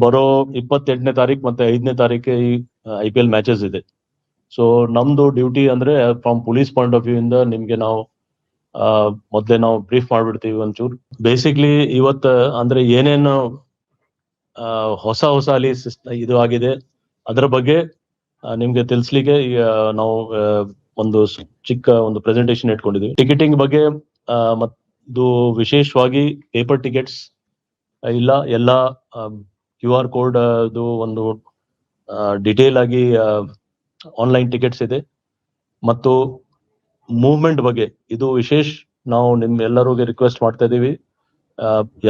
ಬರೋ 28ನೇ ತಾರೀಕು ಮತ್ತೆ 5ನೇ ತಾರೀಕು ಈ IPL ಮ್ಯಾಚಸ್ ಇದೆ. ಸೊ ನಮ್ದು ಡ್ಯೂಟಿ ಅಂದ್ರೆ from police point of view ಇಂದ ನಿಮ್ಗೆ ನಾವು ಮೊದ್ಲೇ ನಾವು ಬ್ರೀಫ್ ಮಾಡ್ಬಿಡ್ತೀವಿ ಒಂಚೂರು. ಬೇಸಿಕ್ಲಿ ಇವತ್ತು ಅಂದ್ರೆ ಏನೇನು ಹೊಸ ಅಲ್ಲಿ ಇದು ಆಗಿದೆ ಅದರ ಬಗ್ಗೆ ನಿಮ್ಗೆ ತಿಳಿಸ್ಲಿಕ್ಕೆ ಈಗ ನಾವು ಒಂದು ಚಿಕ್ಕ ಒಂದು ಪ್ರೆಸೆಂಟೇಶನ್ ಇಟ್ಕೊಂಡಿದೀವಿ. ಟಿಕೆಟಿಂಗ್ ಬಗ್ಗೆ ಮತ್ತು ವಿಶೇಷವಾಗಿ ಪೇಪರ್ ಟಿಕೆಟ್ಸ್ ಇಲ್ಲ, ಎಲ್ಲ QR ಕೋಡ್ ಅದು ಒಂದು ಡಿಟೇಲ್ ಆಗಿ ಆನ್ಲೈನ್ ಟಿಕೆಟ್ಸ್ ಇದೆ. ಮತ್ತು ಮೂವ್ಮೆಂಟ್ ಬಗ್ಗೆ ಇದು ವಿಶೇಷ ನಾವು ನಿಮ್ ಎಲ್ಲರಿಗೆ ರಿಕ್ವೆಸ್ಟ್ ಮಾಡ್ತಾ ಇದೀವಿ,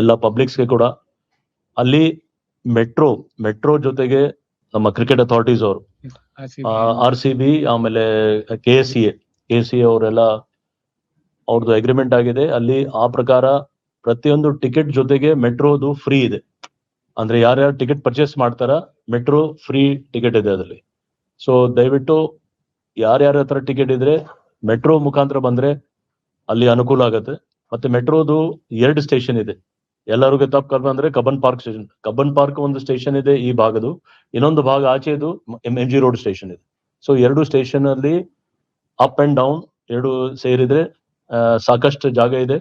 ಎಲ್ಲ ಪಬ್ಲಿಕ್ಸ್ಗೆ ಕೂಡ. ಅಲ್ಲಿ ಮೆಟ್ರೋ ಜೊತೆಗೆ ನಮ್ಮ ಕ್ರಿಕೆಟ್ ಅಥಾರಿಟೀಸ್ ಅವರು RCB ಆಮೇಲೆ KCA ಅವರೆಲ್ಲ ಅವ್ರದ್ದು ಅಗ್ರಿಮೆಂಟ್ ಆಗಿದೆ. ಅಲ್ಲಿ ಆ ಪ್ರಕಾರ ಪ್ರತಿಯೊಂದು ಟಿಕೆಟ್ ಜೊತೆಗೆ ಮೆಟ್ರೋದು ಫ್ರೀ ಇದೆ. ಅಂದ್ರೆ ಯಾರ್ಯಾರು ಟಿಕೆಟ್ ಪರ್ಚೇಸ್ ಮಾಡ್ತಾರ ಮೆಟ್ರೋ ಫ್ರೀ ಟಿಕೆಟ್ ಇದೆ ಅದರಲ್ಲಿ. ಸೊ ದಯವಿಟ್ಟು ಯಾರ್ಯಾರ ಹತ್ರ ಟಿಕೆಟ್ ಇದ್ರೆ ಮೆಟ್ರೋ ಮುಖಾಂತರ ಬಂದ್ರೆ ಅಲ್ಲಿ ಅನುಕೂಲ ಆಗತ್ತೆ. ಮತ್ತೆ ಮೆಟ್ರೋದು 2 ಸ್ಟೇಷನ್ ಇದೆ. ಎಲ್ಲರಿಗೂ ತಪ್ಪು ಅಂದ್ರೆ Cubbon park station, Cubbon park ಒಂದು ಸ್ಟೇಷನ್ ಇದೆ ಈ ಭಾಗದು, ಇನ್ನೊಂದು ಭಾಗ ಆಚೆದು MG ರೋಡ್ ಸ್ಟೇಷನ್ ಇದೆ. ಸೊ 2 ಸ್ಟೇಷನ್ ಅಲ್ಲಿ ಅಪ್ ಅಂಡ್ ಡೌನ್ 2 ಸೇರಿದ್ರೆ ಸಾಕಷ್ಟು ಜಾಗ ಇದೆ.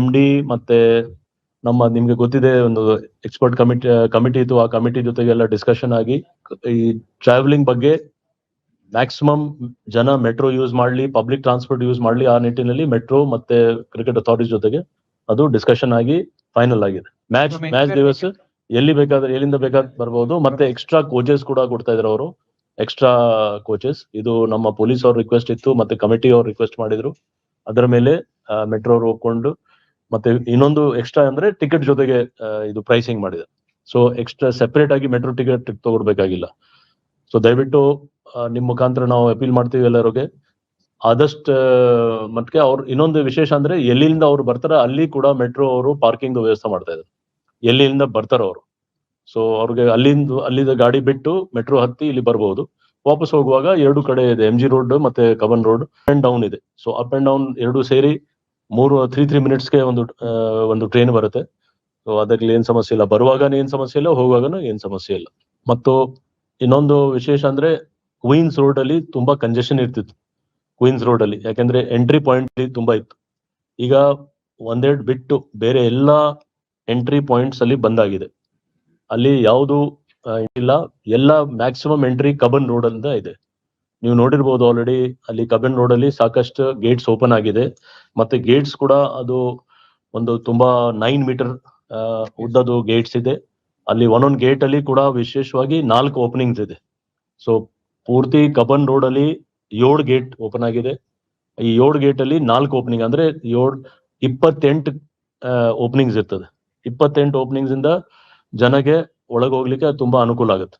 MD ಮತ್ತೆ ನಮ್ಮ ನಿಮ್ಗೆ ಗೊತ್ತಿದೆ ಒಂದು ಎಕ್ಸ್ಪರ್ಟ್ ಕಮಿಟಿ ಇತ್ತು. ಆ ಕಮಿಟಿ ಜೊತೆಗೆಲ್ಲ ಡಿಸ್ಕಷನ್ ಆಗಿ ಈ ಟ್ರಾವೆಲಿಂಗ್ ಬಗ್ಗೆ ಮ್ಯಾಕ್ಸಿಮಮ್ ಜನ ಮೆಟ್ರೋ ಯೂಸ್ ಮಾಡ್ಲಿ, ಪಬ್ಲಿಕ್ ಟ್ರಾನ್ಸ್ಪೋರ್ಟ್ ಯೂಸ್ ಮಾಡ್ಲಿ, ಆ ನಿಟ್ಟಿನಲ್ಲಿ ಮೆಟ್ರೋ ಮತ್ತೆ ಕ್ರಿಕೆಟ್ ಅಥಾರಿಟಿ ಜೊತೆಗೆ ಅದು ಡಿಸ್ಕಷನ್ ಆಗಿ ಫೈನಲ್ ಆಗಿದೆ. ಮ್ಯಾಚ್ ದಿವಸ ಎಲ್ಲಿಂದ ಬೇಕಾದ್ರೆ ಬರ್ಬೋದು. ಮತ್ತೆ ಎಕ್ಸ್ಟ್ರಾ ಕೋಚಸ್ ಕೂಡ ಕೊಡ್ತಾ ಇದ್ರು ಅವರು, ಎಕ್ಸ್ಟ್ರಾ ಕೋಚಸ್. ಇದು ನಮ್ಮ ಪೊಲೀಸ್ ಅವ್ರ ರಿಕ್ವೆಸ್ಟ್ ಇತ್ತು, ಮತ್ತೆ ಕಮಿಟಿ ಅವ್ರು ರಿಕ್ವೆಸ್ಟ್ ಮಾಡಿದ್ರು. ಅದರ ಮೇಲೆ ಮೆಟ್ರೋ ಅವ್ರು ಒಪ್ಕೊಂಡು, ಮತ್ತೆ ಇನ್ನೊಂದು ಎಕ್ಸ್ಟ್ರಾ ಅಂದ್ರೆ ಟಿಕೆಟ್ ಜೊತೆಗೆ ಇದು ಪ್ರೈಸಿಂಗ್ ಮಾಡಿದೆ. ಸೊ ಎಕ್ಸ್ಟ್ರಾ ಸೆಪರೇಟ್ ಆಗಿ ಮೆಟ್ರೋ ಟಿಕೆಟ್ ತಗೊಡ್ಬೇಕಾಗಿಲ್ಲ. ಸೊ ದಯವಿಟ್ಟು ನಿಮ್ ಮುಖಾಂತರ ನಾವು ಅಪೀಲ್ ಮಾಡ್ತೀವಿ ಎಲ್ಲರಿಗೆ ಆದಷ್ಟು ಮತ್ತೆ. ಅವ್ರು ಇನ್ನೊಂದು ವಿಶೇಷ ಅಂದ್ರೆ ಎಲ್ಲಿಂದ ಅವ್ರು ಬರ್ತಾರ ಅಲ್ಲಿ ಕೂಡ ಮೆಟ್ರೋ ಅವರು ಪಾರ್ಕಿಂಗ್ ವ್ಯವಸ್ಥೆ ಮಾಡ್ತಾ ಇದ್ದಾರೆ, ಎಲ್ಲಿಂದ ಬರ್ತಾರ ಅವರು. ಸೊ ಅವ್ರಿಗೆ ಅಲ್ಲಿಂದ ಗಾಡಿ ಬಿಟ್ಟು ಮೆಟ್ರೋ ಹತ್ತಿ ಇಲ್ಲಿ ಬರ್ಬಹುದು. ವಾಪಸ್ ಹೋಗುವಾಗ 2 ಕಡೆ ಇದೆ, MG ರೋಡ್ ಮತ್ತೆ Cubbon road up and down ಇದೆ. ಸೊ ಅಪ್ ಅಂಡ್ ಡೌನ್ 2 ಸೇರಿ 3 ಮಿನಿಟ್ಸ್ಗೆ ಒಂದು ಟ್ರೈನ್ ಬರುತ್ತೆ. ಸೊ ಅದ್ರಲ್ಲಿ ಏನ್ ಸಮಸ್ಯೆ ಇಲ್ಲ, ಬರುವಾಗ ಏನ್ ಸಮಸ್ಯೆ ಇಲ್ಲ, ಹೋಗುವಾಗನು ಏನ್ ಸಮಸ್ಯೆ ಇಲ್ಲ. ಮತ್ತು ಇನ್ನೊಂದು ವಿಶೇಷ ಅಂದ್ರೆ ಕ್ವೀನ್ಸ್ ರೋಡ್ ಅಲ್ಲಿ ತುಂಬಾ ಕಂಜೆಷನ್ ಇರ್ತಿತ್ತು. ಕ್ವೀನ್ಸ್ ರೋಡ್ ಅಲ್ಲಿ ಯಾಕಂದ್ರೆ ಎಂಟ್ರಿ ಪಾಯಿಂಟ್ ತುಂಬಾ ಇತ್ತು. ಈಗ 1-2 ಬಿಟ್ಟು ಬೇರೆ ಎಲ್ಲಾ ಎಂಟ್ರಿ ಪಾಯಿಂಟ್ಸ್ ಅಲ್ಲಿ ಬಂದಾಗಿದೆ. ಅಲ್ಲಿ ಯಾವುದು ಇಲ್ಲ, ಎಲ್ಲ ಮ್ಯಾಕ್ಸಿಮಮ್ ಎಂಟ್ರಿ ಕಬನ್ ರೋಡ್ ಅಂತ ಇದೆ. ನೀವು ನೋಡಿರ್ಬೋದು ಆಲ್ರೆಡಿ, ಅಲ್ಲಿ ಕಬನ್ ರೋಡ್ ಅಲ್ಲಿ ಸಾಕಷ್ಟು ಗೇಟ್ಸ್ ಓಪನ್ ಆಗಿದೆ. ಮತ್ತೆ ಗೇಟ್ಸ್ ಕೂಡ ಅದು ಒಂದು ತುಂಬಾ 9 ಮೀಟರ್ ಉದ್ದದು ಗೇಟ್ಸ್ ಇದೆ. ಅಲ್ಲಿ ಒಂದೊಂದು ಗೇಟ್ ಅಲ್ಲಿ ಕೂಡ ವಿಶೇಷವಾಗಿ 4 ಓಪನಿಂಗ್ಸ್ ಇದೆ. ಸೊ ಪೂರ್ತಿ ಕಬನ್ ರೋಡ್ ಅಲ್ಲಿ 7 ಗೇಟ್ ಓಪನ್ ಆಗಿದೆ. ಈ 7 ಗೇಟ್ ಅಲ್ಲಿ 4 ಓಪನಿಂಗ್ ಅಂದ್ರೆ 28 ಓಪನಿಂಗ್ಸ್ ಇರ್ತದೆ. 28 ಓಪನಿಂಗ್ಸ್ ಇಂದ ಜನಗೆ ಒಳಗೆ ಹೋಗ್ಲಿಕ್ಕೆ ತುಂಬಾ ಅನುಕೂಲ ಆಗುತ್ತೆ.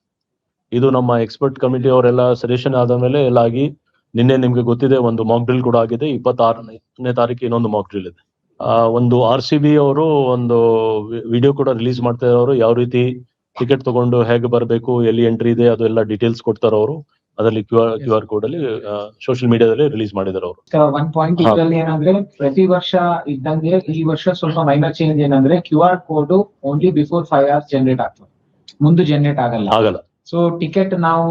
ಇದು ನಮ್ಮ ಎಕ್ಸ್ಪರ್ಟ್ ಕಮಿಟಿ ಅವರೆಲ್ಲ ಸಜೆಷನ್ ಆದ ಮೇಲೆ ಎಲ್ಲ ಆಗಿ ನಿನ್ನೆ ನಿಮ್ಗೆ ಗೊತ್ತಿದೆ ಒಂದು ಮಾಕ್ ಡ್ರಿಲ್ ಕೂಡ ಆಗಿದೆ. 26ನೇ ತಾರೀಕು ಇನ್ನೊಂದು ಮಾಕ್ ಡ್ರಿಲ್ ಇದೆ. ಒಂದು RCB ಅವರು ಒಂದು ವಿಡಿಯೋ ಕೂಡ ರಿಲೀಸ್ ಮಾಡ್ತಾ ಇದ್ದಾರೆ. ಯಾವ ರೀತಿ ಟಿಕೆಟ್ ತಗೊಂಡು ಹೇಗೆ ಬರಬೇಕು, ಎಲ್ಲಿ ಎಂಟ್ರಿ ಇದೆ, ಅದೆಲ್ಲ ಡೀಟೇಲ್ಸ್ ಕೊಡ್ತಾರೆ ಅವರು. ಅದರಲ್ಲಿ QR ಕೋಡ್ ಅಲ್ಲಿ ಸೋಷಿಯಲ್ ಮೀಡಿಯಾದಲ್ಲಿ ರಿಲೀಸ್ ಮಾಡಿದ್ದಾರೆ ಅವರು. ಒನ್ ಪಾಯಿಂಟ್ ಇದರಲ್ಲಿ ಏನಂದ್ರೆ ಪ್ರತಿ ವರ್ಷ ಇದ್ದಂಗೆ ಈ ವರ್ಷ ಸ್ವಲ್ಪ ಮೈನರ್ ಚೇಂಜ್ ಏನಂದ್ರೆ QR code only before 5 hours generate ಆಗ್ತದೆ, ಮುಂದೆ ಜನರೇಟ್ ಆಗಲ್ಲ. ಸೊ ಟಿಕೆಟ್ ನಾವು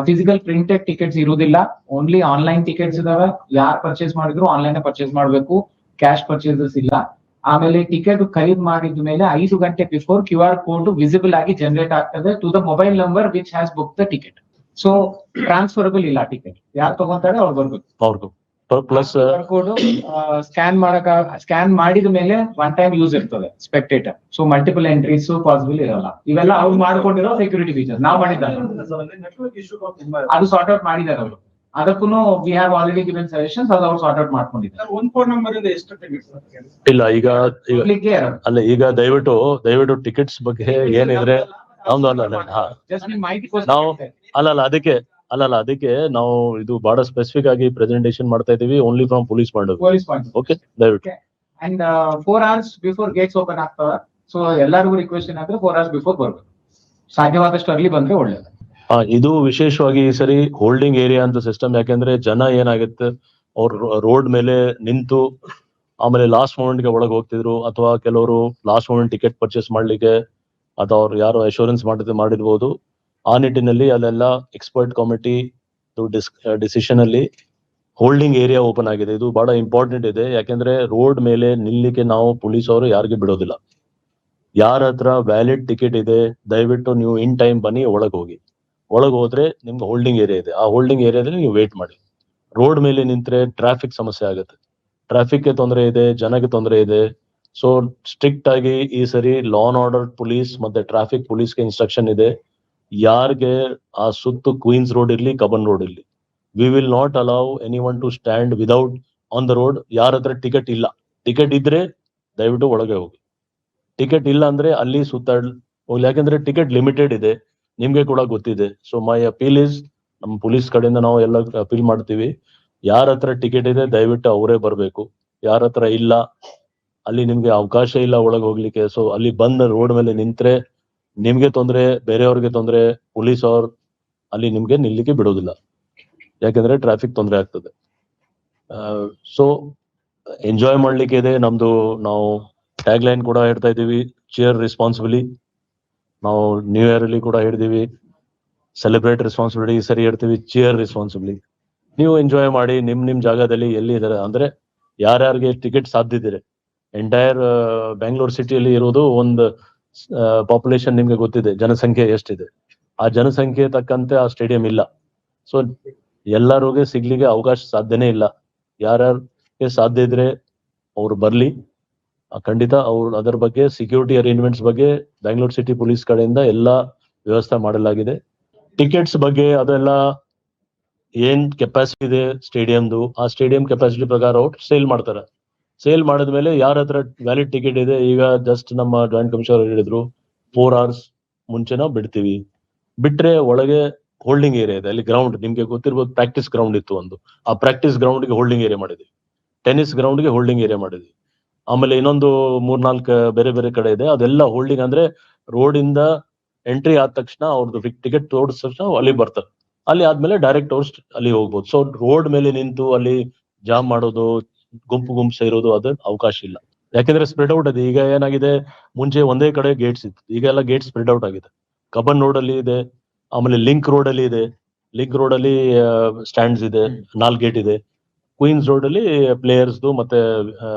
ಫಿಸಿಕಲ್ ಪ್ರಿಂಟೆಡ್ ಟಿಕೆಟ್ಸ್ ಇರುವುದಿಲ್ಲ, ಓನ್ಲಿ ಆನ್ಲೈನ್ ಟಿಕೆಟ್ಸ್ ಇದಾವೆ. ಯಾರು ಪರ್ಚೇಸ್ ಮಾಡಿದ್ರು ಆನ್ಲೈನ್ ಪರ್ಚೇಸ್ ಮಾಡಬೇಕು, ಕ್ಯಾಶ್ ಪರ್ಚೇಸಸ್ ಇಲ್ಲ. ಆಮೇಲೆ ಟಿಕೆಟ್ ಖರೀದಿ ಮಾಡಿದ ಮೇಲೆ 5 ಗಂಟೆ ಬಿಫೋರ್ QR ಕೋಡ್ ವಿಸಿಬಲ್ ಆಗಿ ಜನರೇಟ್ ಆಗ್ತದೆ to the mobile number which has book the ticket. So transferable ಇಲ್ಲ ಟಿಕೆಟ್, ಯಾರು ತಗೊಂತಾರೆ ಅವ್ರು ಬರ್ಬೇಕು. ಪ್ಲಸ್ ಕೋಡ್ ಸ್ಕ್ಯಾನ್ ಮಾಡಿದ ಮೇಲೆ ಒನ್ ಟೈಮ್ ಯೂಸ್ ಇರ್ತದೆ spectator. So multiple entries possible ಇರಲ್ಲ. ಇವೆಲ್ಲ ಅವ್ರು ಮಾಡ್ಕೊಂಡಿರೋ ಸೆಕ್ಯೂರಿಟಿ ಫೀಚರ್ಸ್ ನಾವು ಮಾಡಿದ್ದಾರೆ, ಅದು ಸಾರ್ಟ್ ಔಟ್ ಮಾಡಿದ್ದಾರೆ ಅವರು. ಅದಕ್ಕೂ we have already given suggestions, ಅದು ಅವ್ರು ಸಾರ್ಟ್ ಔಟ್ ಮಾಡ್ಕೊಂಡಿದ್ದಾರೆ. ಇಲ್ಲ ಈಗ ದಯವಿಟ್ಟು ಟಿಕೆಟ್ಸ್ ಬಗ್ಗೆ ಏನಿದ್ರೆ ಅದಕ್ಕೆ ನಾವು ಇದು ಬಹಳ ಸ್ಪೆಸಿಫಿಕ್ ಆಗಿ ಪ್ರೆಸೆಂಟೇಶನ್ ಮಾಡ್ತಾ ಇದೀವಿ, only from police point. Okay, ದಯವಿಟ್ಟು. And 4 hours before gates open ಆಗ್ತವೆ. ಸೊ ಎಲ್ಲರಿಗೂ ರಿಕ್ವೆಸ್ಟ್ ಏನಂದ್ರೆ 4 hours ಬಿಫೋರ್ ಬರ್ಬೇಕು, ಸಾಧ್ಯವಾದಷ್ಟು ಅರ್ಲಿ ಬಂದ್ರೆ ಒಳ್ಳೇದು. ಇದು ವಿಶೇಷವಾಗಿ ಈ ಸರಿ ಹೋಲ್ಡಿಂಗ್ ಏರಿಯಾ ಅಂತ ಸಿಸ್ಟಮ್. ಯಾಕಂದ್ರೆ ಜನ ಏನಾಗುತ್ತೆ, ಅವ್ರು ರೋಡ್ ಮೇಲೆ ನಿಂತು ಆಮೇಲೆ ಲಾಸ್ಟ್ ಮೂಮೆಂಟ್ ಗೆ ಒಳಗೆ ಹೋಗ್ತಿದ್ರು, ಅಥವಾ ಕೆಲವರು ಲಾಸ್ಟ್ ಮೂಮೆಂಟ್ ಟಿಕೆಟ್ ಪರ್ಚೇಸ್ ಮಾಡ್ಲಿಕ್ಕೆ ಅಥವಾ ಅವ್ರು ಯಾರು ಅಶ್ಯೂರೆನ್ಸ್ ಮಾಡಿರ್ಬೋದು. ಆ ನಿಟ್ಟಿನಲ್ಲಿ ಅಲ್ಲೆಲ್ಲ ಎಕ್ಸ್ಪರ್ಟ್ ಕಮಿಟಿ ಡಿಸಿಷನ್ ಅಲ್ಲಿ ಹೋಲ್ಡಿಂಗ್ ಏರಿಯಾ ಓಪನ್ ಆಗಿದೆ. ಇದು ಬಹಳ ಇಂಪಾರ್ಟೆಂಟ್ ಇದೆ, ಯಾಕೆಂದ್ರೆ ರೋಡ್ ಮೇಲೆ ನಿಲ್ಲಿಕ್ಕೆ ನಾವು ಪೊಲೀಸ್ ಅವರು ಯಾರಿಗೆ ಬಿಡೋದಿಲ್ಲ. ಯಾರ ಹತ್ರ ವ್ಯಾಲಿಡ್ ಟಿಕೆಟ್ ಇದೆ ದಯವಿಟ್ಟು ನೀವು ಇನ್ ಟೈಮ್ ಬನ್ನಿ, ಒಳಗೆ ಹೋಗಿ. ಒಳಗೆ ಹೋದ್ರೆ ನಿಮ್ಗೆ ಹೋಲ್ಡಿಂಗ್ ಏರಿಯಾ ಇದೆ, ಆ ಹೋಲ್ಡಿಂಗ್ ಏರಿಯಾದಲ್ಲಿ ನೀವು ವೇಟ್ ಮಾಡಿ. ರೋಡ್ ಮೇಲೆ ನಿಂತ್ರೆ ಟ್ರಾಫಿಕ್ ಸಮಸ್ಯೆ ಆಗುತ್ತೆ, ಟ್ರಾಫಿಕ್ಗೆ ತೊಂದರೆ ಇದೆ, ಜನಕ್ಕೆ ತೊಂದರೆ ಇದೆ. ಸೊ ಸ್ಟ್ರಿಕ್ಟ್ ಆಗಿ ಈ ಸರಿ ಲಾ ಅಂಡ್ ಆರ್ಡರ್ ಪೊಲೀಸ್ ಮತ್ತೆ ಟ್ರಾಫಿಕ್ ಪೊಲೀಸ್ಗೆ ಇನ್ಸ್ಟ್ರಕ್ಷನ್ ಇದೆ, ಯಾರಿಗೆ ಆ ಸುತ್ತು ಕ್ವೀನ್ಸ್ ರೋಡ್ ಇರ್ಲಿ ಕಬನ್ ರೋಡ್ ಇರ್ಲಿ, we will not allow anyone to stand without on the road. ಯಾರ ಹತ್ರ ಟಿಕೆಟ್ ಇಲ್ಲ, ಟಿಕೆಟ್ ಇದ್ರೆ ದಯವಿಟ್ಟು ಒಳಗೆ ಹೋಗಿ, ಟಿಕೆಟ್ ಇಲ್ಲ ಅಂದ್ರೆ ಅಲ್ಲಿ ಸುತ್ತಾಡ್ ಹೋಗ್ಲಿ, ಯಾಕಂದ್ರೆ ಟಿಕೆಟ್ ಲಿಮಿಟೆಡ್ ಇದೆ, ನಿಮ್ಗೆ ಕೂಡ ಗೊತ್ತಿದೆ. ಸೊ ಮೈ ಅಪೀಲ್ ಇಸ್, ನಮ್ಮ ಪೊಲೀಸ್ ಕಡೆಯಿಂದ ನಾವು ಎಲ್ಲ ಅಪೀಲ್ ಮಾಡ್ತೀವಿ, ಯಾರ ಹತ್ರ ಟಿಕೆಟ್ ಇದೆ ದಯವಿಟ್ಟು ಅವರೇ ಬರಬೇಕು. ಯಾರ ಹತ್ರ ಇಲ್ಲ ಅಲ್ಲಿ ನಿಮ್ಗೆ ಅವಕಾಶ ಇಲ್ಲ ಒಳಗೆ ಹೋಗ್ಲಿಕ್ಕೆ. ಸೊ ಅಲ್ಲಿ ಬಂದ ರೋಡ್ ಮೇಲೆ ನಿಂತ್ರೆ ನಿಮ್ಗೆ ತೊಂದ್ರೆ, ಬೇರೆಯವ್ರಿಗೆ ತೊಂದ್ರೆ, ಪೊಲೀಸ್ ಅವ್ರು ಅಲ್ಲಿ ನಿಮ್ಗೆ ನಿಲ್ಲಿಕ್ಕೆ ಬಿಡೋದಿಲ್ಲ, ಯಾಕಂದ್ರೆ ಟ್ರಾಫಿಕ್ ತೊಂದರೆ ಆಗ್ತದೆ. ಸೊ ಎಂಜಾಯ್ ಮಾಡ್ಲಿಕ್ಕೆ ಇದೆ ನಮ್ದು. ನಾವು ಟ್ಯಾಗ್ ಲೈನ್ ಕೂಡ ಹೇಳ್ತಾ ಇದೀವಿ, ಚೇರ್ ರೆಸ್ಪಾನ್ಸಿಬಿಲಿ. ನಾವು ನ್ಯೂ ಇಯರ್ ಅಲ್ಲಿ ಕೂಡ ಹೇಳಿದೀವಿ, ಸೆಲೆಬ್ರೇಟ್ ರೆಸ್ಪಾನ್ಸಿಬಿಲಿಟಿ. ಈ ಸರಿ ಹೇಳ್ತೀವಿ ಚೇರ್ ರೆಸ್ಪಾನ್ಸಿಬಿಲಿ. ನೀವು ಎಂಜಾಯ್ ಮಾಡಿ ನಿಮ್ ಜಾಗದಲ್ಲಿ ಎಲ್ಲಿ ಇದಾರೆ ಅಂದ್ರೆ, ಯಾರ್ಯಾರಿಗೆ ಟಿಕೆಟ್ ಸಾಧ್ಯದಿದೆ. ಎಂಟೈರ್ ಬ್ಯಾಂಗ್ಳೂರ್ ಸಿಟಿಯಲ್ಲಿ ಇರೋದು ಒಂದು ಪಾಪ್ಯುಲೇಷನ್ ನಿಮ್ಗೆ ಗೊತ್ತಿದೆ, ಜನಸಂಖ್ಯೆ ಎಷ್ಟಿದೆ. ಆ ಜನಸಂಖ್ಯೆ ತಕ್ಕಂತೆ ಆ ಸ್ಟೇಡಿಯಂ ಇಲ್ಲ. ಸೊ ಎಲ್ಲರಿಗೂ ಸಿಗ್ಲಿಕ್ಕೆ ಅವಕಾಶ ಸಾಧ್ಯನೇ ಇಲ್ಲ. ಯಾರ್ಯಾರಿಗೆ ಸಾಧ್ಯ ಇದ್ರೆ ಅವ್ರು ಬರ್ಲಿ, ಖಂಡಿತ ಅವ್ರು ಅದರ ಬಗ್ಗೆ ಸೆಕ್ಯೂರಿಟಿ ಅರೇಂಜ್ಮೆಂಟ್ಸ್ ಬಗ್ಗೆ ಬ್ಯಾಂಗ್ಳೂರ್ ಸಿಟಿ ಪೊಲೀಸ್ ಕಡೆಯಿಂದ ಎಲ್ಲಾ ವ್ಯವಸ್ಥೆ ಮಾಡಲಾಗಿದೆ. ಟಿಕೆಟ್ಸ್ ಬಗ್ಗೆ ಅದೆಲ್ಲ ಏನ್ ಕೆಪಾಸಿಟಿ ಇದೆ ಸ್ಟೇಡಿಯಂದು, ಆ ಸ್ಟೇಡಿಯಂ ಕೆಪಾಸಿಟಿ ಪ್ರಕಾರ ಅವ್ರು ಸೇಲ್ ಮಾಡ್ತಾರೆ. ಸೇಲ್ ಮಾಡಿದ್ಮೇಲೆ ಯಾರ ಹತ್ರ ವ್ಯಾಲಿಡ್ ಟಿಕೆಟ್ ಇದೆ, ಈಗ ಜಸ್ಟ್ ನಮ್ಮ ಜಾಯಿಂಟ್ ಕಮಿಷನರ್ ಹೇಳಿದ್ರು 4 hours ಮುಂಚೆ ನಾವು ಬಿಡ್ತೀವಿ. ಬಿಟ್ರೆ ಒಳಗೆ ಹೋಲ್ಡಿಂಗ್ ಏರಿಯಾ ಇದೆ, ಅಲ್ಲಿ ಗ್ರೌಂಡ್ ನಿಮ್ಗೆ ಗೊತ್ತಿರ್ಬೋದು, ಪ್ರಾಕ್ಟೀಸ್ ಗ್ರೌಂಡ್ ಇತ್ತು ಒಂದು, ಆ ಪ್ರಾಕ್ಟೀಸ್ ಗ್ರೌಂಡ್ಗೆ ಹೋಲ್ಡಿಂಗ್ ಏರಿಯಾ ಮಾಡಿದ್ವಿ, ಟೆನ್ನಿಸ್ ಗ್ರೌಂಡ್ಗೆ ಹೋಲ್ಡಿಂಗ್ ಏರಿಯಾ ಮಾಡಿದ್ವಿ. ಆಮೇಲೆ ಇನ್ನೊಂದು 3-4 ಬೇರೆ ಬೇರೆ ಕಡೆ ಇದೆ, ಅದೆಲ್ಲ ಹೋಲ್ಡಿಂಗ್ ಅಂದ್ರೆ ರೋಡ್ ಇಂದ ಎಂಟ್ರಿ ಆದ ತಕ್ಷಣ ಅವ್ರದ್ದು ಟಿಕೆಟ್ ತೋರಿಸಿದ ತಕ್ಷಣ ಅಲ್ಲಿ ಬರ್ತಾರೆ, ಅಲ್ಲಿ ಆದ್ಮೇಲೆ ಡೈರೆಕ್ಟ್ ಅವ್ರು ಅಲ್ಲಿ ಹೋಗ್ಬೋದು. ಸೊ ರೋಡ್ ಮೇಲೆ ನಿಂತು ಅಲ್ಲಿ ಜಾಮ್ ಮಾಡೋದು, ಗುಂಪು ಸೇರೋದು ಅದು ಅವಕಾಶ ಇಲ್ಲ, ಯಾಕೆಂದ್ರೆ ಸ್ಪ್ರೆಡ್ ಔಟ್ ಇದೆ. ಈಗ ಏನಾಗಿದೆ, ಮುಂಚೆ ಒಂದೇ ಕಡೆ ಗೇಟ್ಸ್ ಇತ್ತು, ಈಗ ಎಲ್ಲ ಗೇಟ್ ಸ್ಪ್ರೆಡ್ ಔಟ್ ಆಗಿದೆ. ಕಬನ್ ರೋಡ್ ಅಲ್ಲಿ ಇದೆ, ಆಮೇಲೆ ಲಿಂಕ್ ರೋಡ್ ಅಲ್ಲಿ ಇದೆ, ಲಿಂಕ್ ರೋಡ್ ಅಲ್ಲಿ ಸ್ಟ್ಯಾಂಡ್ಸ್ ಇದೆ, 4 ಗೇಟ್ ಇದೆ. ಕ್ವೀನ್ಸ್ ರೋಡ್ ಅಲ್ಲಿ ಪ್ಲೇಯರ್ಸ್ ಮತ್ತೆ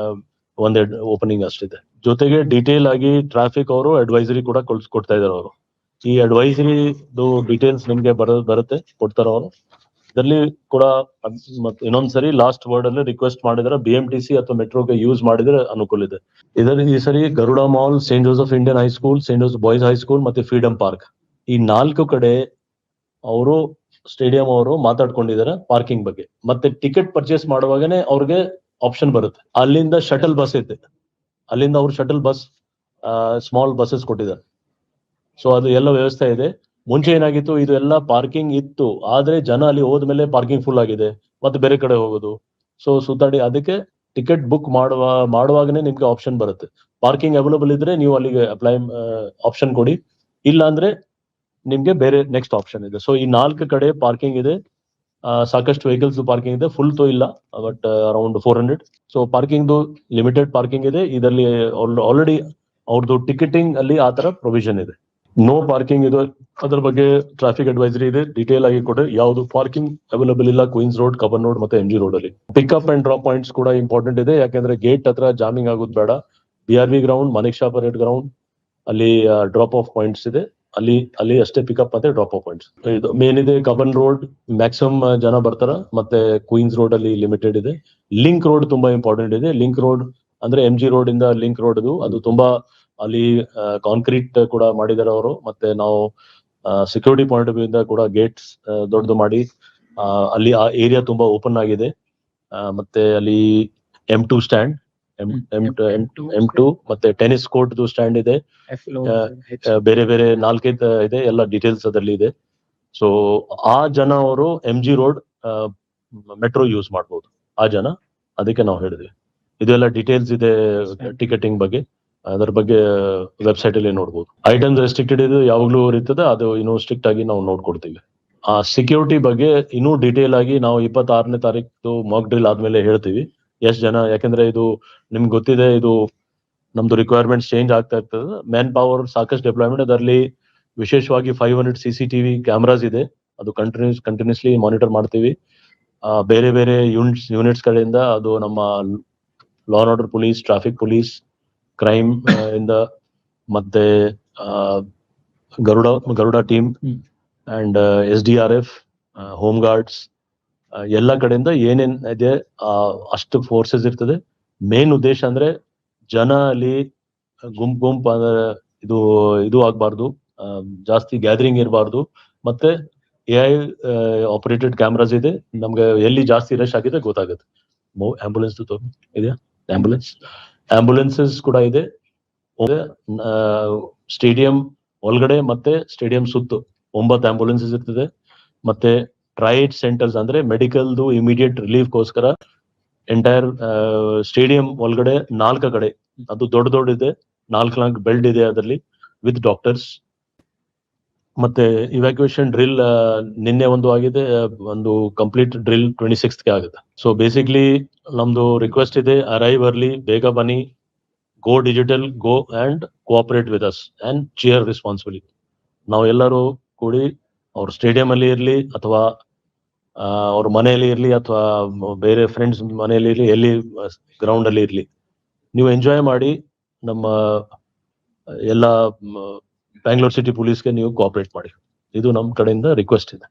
ಒಂದೇ ಓಪನಿಂಗ್ ಅಷ್ಟಿದೆ. ಜೊತೆಗೆ ಡೀಟೇಲ್ ಆಗಿ ಟ್ರಾಫಿಕ್ ಅವರು ಅಡ್ವೈಸರಿ ಕೂಡ ಕೊಡ್ತಾ ಇದಾರೆ ಅವರು. ಈ ಅಡ್ವೈಸರಿ ಡೀಟೇಲ್ಸ್ ನಿಮ್ಗೆ ಬರುತ್ತೆ, ಕೊಡ್ತಾರ ಅವರು. ಇದರಲ್ಲಿ ಕೂಡ ಮತ್ತೆ ಇನ್ನೊಂದ್ಸರಿ ಲಾಸ್ಟ್ ವರ್ಡ್ ಅಲ್ಲಿ ರಿಕ್ವೆಸ್ಟ್ ಮಾಡಿದ್ರೆ BMTC ಅಥವಾ ಮೆಟ್ರೋಗೆ ಯೂಸ್ ಮಾಡಿದ್ರೆ ಅನುಕೂಲ ಇದೆ. ಇದರಲ್ಲಿ ಈ ಸರಿ Garuda mall, Saint Joseph Indian high school, Saint Joseph boys high school ಮತ್ತೆ ಫ್ರೀಡಂ ಪಾರ್ಕ್, ಈ 4 ಕಡೆ ಅವರು ಸ್ಟೇಡಿಯಂ ಅವರು ಮಾತಾಡ್ಕೊಂಡಿದ್ದಾರೆ ಪಾರ್ಕಿಂಗ್ ಬಗ್ಗೆ. ಮತ್ತೆ ಟಿಕೆಟ್ ಪರ್ಚೇಸ್ ಮಾಡುವಾಗನೇ ಅವ್ರಿಗೆ ಆಪ್ಷನ್ ಬರುತ್ತೆ, ಅಲ್ಲಿಂದ ಶಟಲ್ ಬಸ್ ಐತೆ, ಅಲ್ಲಿಂದ ಅವ್ರು ಶಟಲ್ ಬಸ್ ಸ್ಮಾಲ್ ಬಸ್ಸಸ್ ಕೊಟ್ಟಿದ್ದಾರೆ. ಸೊ ಅದು ಎಲ್ಲ ವ್ಯವಸ್ಥೆ ಇದೆ. ಮುಂಚೆ ಏನಾಗಿತ್ತು, ಇದು ಎಲ್ಲ ಪಾರ್ಕಿಂಗ್ ಇತ್ತು, ಆದ್ರೆ ಜನ ಅಲ್ಲಿ ಹೋದ್ಮೇಲೆ ಪಾರ್ಕಿಂಗ್ ಫುಲ್ ಆಗಿದೆ, ಮತ್ತೆ ಬೇರೆ ಕಡೆ ಹೋಗೋದು. ಸೊ ಸುತ್ತಾಡಿ, ಅದಕ್ಕೆ ಟಿಕೆಟ್ ಬುಕ್ ಮಾಡುವಾಗನೇ ನಿಮ್ಗೆ ಆಪ್ಷನ್ ಬರುತ್ತೆ. ಪಾರ್ಕಿಂಗ್ ಅವೈಲಬಲ್ ಇದ್ರೆ ನೀವು ಅಲ್ಲಿಗೆ ಅಪ್ಲೈ ಆಪ್ಷನ್ ಕೊಡಿ, ಇಲ್ಲ ಅಂದ್ರೆ ನಿಮ್ಗೆ ಬೇರೆ ನೆಕ್ಸ್ಟ್ ಆಪ್ಷನ್ ಇದೆ. ಸೊ ಈ 4 ಕಡೆ ಪಾರ್ಕಿಂಗ್ ಇದೆ, ಸಾಕಷ್ಟು ವೆಹಿಕಲ್ಸ್ ಪಾರ್ಕಿಂಗ್ ಇದೆ, ಫುಲ್ ತೋ ಇಲ್ಲ, but around 400. So parking limited parking ಇದೆ. ಇದರಲ್ಲಿ ಆಲ್ರೆಡಿ ಅವ್ರದ್ದು ಟಿಕೆಟಿಂಗ್ ಅಲ್ಲಿ ಆ ತರ ಪ್ರೊವಿಷನ್ ಇದೆ. ನೋ ಪಾರ್ಕಿಂಗ್ ಇದು, ಅದ್ರ ಬಗ್ಗೆ ಟ್ರಾಫಿಕ್ ಅಡ್ವೈಸರಿ ಇದೆ, ಡೀಟೇಲ್ ಆಗಿ ಕೊಟ್ಟರೆ ಯಾವ್ದು ಪಾರ್ಕಿಂಗ್ ಅವೈಲಬಲ್ ಇಲ್ಲ ಕ್ವೀನ್ಸ್ ರೋಡ್, ಕಬನ್ ರೋಡ್ ಮತ್ತೆ MG ರೋಡ್ ಅಲ್ಲಿ. ಪಿಕಪ್ ಅಂಡ್ ಡ್ರಾಪ್ ಪಾಯಿಂಟ್ಸ್ ಕೂಡ ಇಂಪಾರ್ಟೆಂಟ್ ಇದೆ, ಯಾಕೆಂದ್ರೆ ಗೇಟ್ ಹತ್ರ ಜಾಮಿಂಗ್ ಆಗೋದು ಬೇಡ. BRV ground, Manik Shah parade ground ಅಲ್ಲಿ ಡ್ರಾಪ್ ಆಫ್ ಪಾಯಿಂಟ್ಸ್ ಇದೆ, ಅಲ್ಲಿ ಅಷ್ಟೇ ಪಿಕಪ್ ಮತ್ತೆ ಡ್ರಾಪ್ ಆಫ್ ಪಾಯಿಂಟ್ಸ್. ಇದು ಮೇನ್ ಇದೆ. ಕಬನ್ ರೋಡ್ ಮ್ಯಾಕ್ಸಿಮಮ್ ಜನ ಬರ್ತಾರ, ಮತ್ತೆ ಕ್ವೀನ್ಸ್ ರೋಡ್ ಅಲ್ಲಿ ಲಿಮಿಟೆಡ್ ಇದೆ. ಲಿಂಕ್ ರೋಡ್ ತುಂಬಾ ಇಂಪಾರ್ಟೆಂಟ್ ಇದೆ. ಲಿಂಕ್ ರೋಡ್ ಅಂದ್ರೆ MG ರೋಡ್ ಇಂದ ಲಿಂಕ್ ರೋಡ್, ಅದು ತುಂಬಾ ಅಲ್ಲಿ ಕಾಂಕ್ರೀಟ್ ಕೂಡ ಮಾಡಿದ್ದಾರೆ ಅವರು. ಮತ್ತೆ ನಾವು ಸೆಕ್ಯೂರಿಟಿ ಪಾಯಿಂಟ್ ಆಫ್ ವ್ಯೂ ಇಂದ ಕೂಡ ಗೇಟ್ಸ್ ದೊಡ್ಡದು ಮಾಡಿ ಅಲ್ಲಿ ಆ ಏರಿಯಾ ತುಂಬಾ ಓಪನ್ ಆಗಿದೆ. ಮತ್ತೆ ಅಲ್ಲಿ M2 ಸ್ಟ್ಯಾಂಡ್, M2 ಮತ್ತೆ ಟೆನ್ನಿಸ್ ಕೋರ್ಟ್ ಸ್ಟ್ಯಾಂಡ್ ಇದೆ, ಬೇರೆ ಬೇರೆ 4-5 ಇದೆ, ಎಲ್ಲ ಡೀಟೇಲ್ಸ್ ಅದರಲ್ಲಿ ಇದೆ. ಸೊ ಆ ಜನ ಅವರು MG ರೋಡ್ ಮೆಟ್ರೋ ಯೂಸ್ ಮಾಡ್ಬೋದು, ಆ ಜನ. ಅದಕ್ಕೆ ನಾವು ಹೇಳಿದ್ವಿ, ಇದೆಲ್ಲ ಡೀಟೇಲ್ಸ್ ಇದೆ ಟಿಕೆಟಿಂಗ್ ಬಗ್ಗೆ, ಅದರ ಬಗ್ಗೆ ವೆಬ್ಸೈಟ್ ಅಲ್ಲಿ ನೋಡ್ಬೋದು. ಐಟಮ್ಸ್ ರೆಸ್ಟ್ರಿಕ್ಟೆಡ್ ಇದು ಯಾವಾಗ್ಲೂ ಇರ್ತದೆ, ಅದು ಇನ್ನೂ ಸ್ಟ್ರಿಕ್ಟ್ ಆಗಿ ನಾವು ನೋಡ್ಕೊಡ್ತೀವಿ. ಆ ಸೆಕ್ಯೂರಿಟಿ ಬಗ್ಗೆ ಇನ್ನೂ ಡೀಟೇಲ್ ಆಗಿ ನಾವು 26ನೇ ತಾರೀಕು ಮಾಕ್ ಡ್ರಿಲ್ ಆದ್ಮೇಲೆ ಹೇಳ್ತೀವಿ ಎಷ್ಟು ಜನ, ಯಾಕಂದ್ರೆ ಇದು ನಿಮ್ಗೆ ಗೊತ್ತಿದೆ, ಇದು ನಮ್ದು ರಿಕ್ವೈರ್ಮೆಂಟ್ಸ್ ಚೇಂಜ್ ಆಗ್ತಾ ಇರ್ತದೆ. ಮ್ಯಾನ್ ಪವರ್ ಸಾಕಷ್ಟು ಡೆಪ್ಲಾಯ್ಮೆಂಟ್, ಅದರಲ್ಲಿ ವಿಶೇಷವಾಗಿ 500 CCTV ಕ್ಯಾಮ್ರಾಸ್ ಇದೆ, ಅದು ಕಂಟಿನ್ಯೂಸ್ಲಿ ಮಾನಿಟರ್ ಮಾಡ್ತೀವಿ. ಬೇರೆ ಬೇರೆ ಯೂನಿಟ್ಸ್ ಕಡೆಯಿಂದ, ಅದು ನಮ್ಮ ಲಾ and order police, traffic police, crime ಇಂದ, ಮತ್ತೆ Garuda team and SDRF, home guards, ಎಲ್ಲ ಕಡೆಯಿಂದ ಏನೇನ್ ಇದೆ ಅಷ್ಟು ಫೋರ್ಸಸ್ ಇರ್ತದೆ. ಮೇನ್ ಉದ್ದೇಶ ಅಂದ್ರೆ ಜನ ಅಲ್ಲಿ ಗುಂಪು ಇದು ಆಗ್ಬಾರ್ದು, ಜಾಸ್ತಿ ಗ್ಯಾದರಿಂಗ್ ಇರಬಾರ್ದು. ಮತ್ತೆ AI ಆಪರೇಟೆಡ್ ಕ್ಯಾಮ್ರಾಸ್ ಇದೆ, ನಮ್ಗೆ ಎಲ್ಲಿ ಜಾಸ್ತಿ ರಶ್ ಆಗಿದೆ ಗೊತ್ತಾಗುತ್ತೆ. ಆಂಬುಲೆನ್ಸ್ ಇದೆಯಾ? ಆಂಬುಲೆನ್ಸಸ್ ಕೂಡ ಇದೆ. ಸ್ಟೇಡಿಯಂ ಒಳಗಡೆ ಮತ್ತೆ ಸ್ಟೇಡಿಯಂ ಸುತ್ತು 9 ಆಂಬುಲೆನ್ಸಸ್ ಇರ್ತದೆ. ಮತ್ತೆ ಟ್ರೈಡ್ ಸೆಂಟರ್ಸ್ ಅಂದ್ರೆ ಮೆಡಿಕಲ್ದು ಇಮಿಡಿಯೇಟ್ ರಿಲೀಫ್ಗೋಸ್ಕರ ಎಂಟೈರ್ ಸ್ಟೇಡಿಯಂ ಒಳಗಡೆ 4 ಕಡೆ, ಅದು ದೊಡ್ಡ ಇದೆ, 4 ಬೆಲ್ಟ್ ಇದೆ ಅದರಲ್ಲಿ ವಿತ್ ಡಾಕ್ಟರ್ಸ್. ಮತ್ತೆ ಇವ್ಯಾಕ್ಯುಯೇಷನ್ ಡ್ರಿಲ್ ನಿನ್ನೆ ಒಂದು ಆಗಿದೆ, ಒಂದು ಕಂಪ್ಲೀಟ್ ಡ್ರಿಲ್ 26ಗೆ ಆಗುತ್ತೆ. ಸೊ ಬೇಸಿಕ್ಲಿ ನಮ್ದು ರಿಕ್ವೆಸ್ಟ್ ಇದೆ, ಅರೈವ್ ಅರ್ಲಿ, ಬೇಗ ಬನ್ನಿ, go digital, go and cooperate with us and cheer responsibly. ನಾವು ಎಲ್ಲರೂ ಕೂಡಿ ಅವ್ರ ಸ್ಟೇಡಿಯಂ ಅಲ್ಲಿ ಇರ್ಲಿ, ಅಥವಾ ಅವ್ರ ಮನೆಯಲ್ಲಿ ಇರ್ಲಿ, ಅಥವಾ ಬೇರೆ ಫ್ರೆಂಡ್ಸ್ ಮನೆಯಲ್ಲಿ ಇರ್ಲಿ, ಎಲ್ಲಿ ಗ್ರೌಂಡ್ ಅಲ್ಲಿ ಇರ್ಲಿ, ನೀವು ಎಂಜಾಯ್ ಮಾಡಿ. ನಮ್ಮ ಎಲ್ಲ ಬ್ಯಾಂಗ್ಳೂರ್ ಸಿಟಿ ಪೊಲೀಸ್ಗೆ ನೀವು ಕೋಆಪರೇಟ್ ಮಾಡಿ, ಇದು ನಮ್ಮ ಕಡೆಯಿಂದ ರಿಕ್ವೆಸ್ಟ್ ಇದೆ.